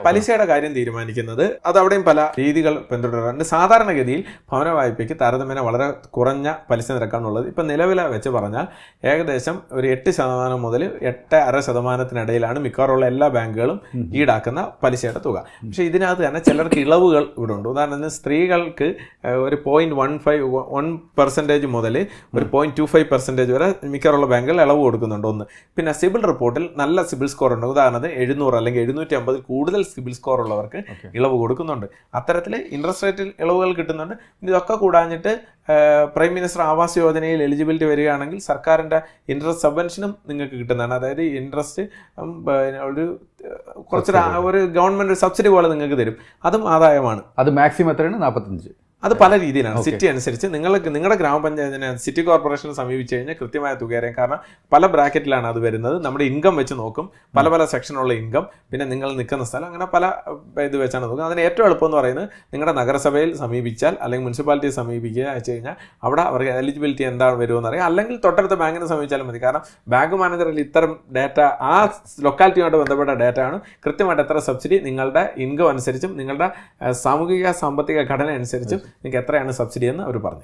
പലിശയുടെ കാര്യം തീരുമാനിക്കുന്നത് അത് അവിടെയും പല രീതികൾ പിന്തുടരാറുണ്ട്. സാധാരണഗതിയിൽ ഭവന വായ്പയ്ക്ക് താരതമ്യേന വളരെ കുറഞ്ഞ പലിശ നിരക്കാണുള്ളത്. ഇപ്പം നിലവില വെച്ച് പറഞ്ഞാൽ ഏകദേശം ഒരു 8% മുതൽ 8.5%-ഇടയിലാണ് മിക്കവാറുള്ള എല്ലാ ബാങ്കുകളും ഈടാക്കുന്ന പലിശയുടെ തുക. പക്ഷേ ഇതിനകത്ത് തന്നെ ചിലർക്ക് ഇളവുകൾ ഇവിടെ ഉണ്ട്. ഉദാഹരണത്തിന് സ്ത്രീകൾക്ക് ഒരു 0.1% മുതൽ ഒരു 0.25% വരെ മിക്കവാറുള്ള ബാങ്കുകൾ ഇളവ് കൊടുക്കുന്നുണ്ട്. ഒന്ന് പിന്നെ സിബിൽ റിപ്പോർട്ടിൽ നല്ല സിബിൽ സ്കോർ ഉണ്ട്. ഉദാഹരണത്തിന് 700 അല്ലെങ്കിൽ 750 കൂടുതൽ സിബിൽ സ്കോർ ഉള്ളവർക്ക് ഇളവ് കൊടുക്കുന്നുണ്ട്. അത്തരത്തിൽ ഇൻട്രസ്റ്റ് റേറ്റിൽ ഇളവുകൾ കിട്ടുന്നുണ്ട്. ഇതൊക്കെ കൂടാഞ്ഞിട്ട് പ്രൈം മിനിസ്റ്റർ ആവാസ് യോജനയിൽ എലിജിബിലിറ്റി വരികയാണെങ്കിൽ സർക്കാരിൻ്റെ ഇൻട്രസ്റ്റ് സബ്വെൻഷനും നിങ്ങൾക്ക് കിട്ടുന്നതാണ്. അതായത് ഇൻട്രസ്റ്റ് ഒരു ഗവൺമെൻറ് സബ്സിഡി പോലെ നിങ്ങൾക്ക് തരും. അതും ആദായമാണ്. അത് മാക്സിമം എത്രയാണ്? 45. അത് പല രീതിയിലാണ്. സിറ്റി അനുസരിച്ച് നിങ്ങളുടെ ഗ്രാമപഞ്ചായത്തിനെ സിറ്റി കോർപ്പറേഷനെ സമീപിച്ചു കഴിഞ്ഞാൽ കൃത്യമായ തുക അറിയാം. കാരണം പല ബ്രാക്കറ്റിലാണ് അത് വരുന്നത്. നമ്മുടെ ഇൻകം വെച്ച് നോക്കും, പല സെക്ഷനുള്ള ഇൻകം, പിന്നെ നിങ്ങൾ നിൽക്കുന്ന സ്ഥലം, അങ്ങനെ പല ഇത് വെച്ചാണ് നോക്കുന്നത്. അതിന് ഏറ്റവും എളുപ്പം എന്ന് പറയുന്നത് നിങ്ങളുടെ നഗരസഭയിൽ സമീപിച്ചാൽ അല്ലെങ്കിൽ മുനിസിപ്പാലിറ്റിയെ സമീപിക്കുക വെച്ച് കഴിഞ്ഞാൽ അവിടെ അവർക്ക് എലിജിബിലിറ്റി എന്താണ് വരുമെന്ന് അറിയാം. അല്ലെങ്കിൽ തൊട്ടടുത്ത ബാങ്കിനെ സമീപിച്ചാലും മതി. കാരണം ബാങ്ക് മാനേജറിൽ ഇത്തരം ഡാറ്റ ആ ലൊക്കാലിറ്റിയുമായിട്ട് ബന്ധപ്പെട്ട ഡാറ്റ ആണ്. കൃത്യമായിട്ട് എത്ര സബ്സിഡി നിങ്ങളുടെ ഇൻകം അനുസരിച്ചും നിങ്ങളുടെ സാമൂഹിക സാമ്പത്തിക ഘടന അനുസരിച്ചും നിങ്ങൾക്ക് എത്രയാണ് സബ്സിഡി എന്ന് അവർ പറഞ്ഞു.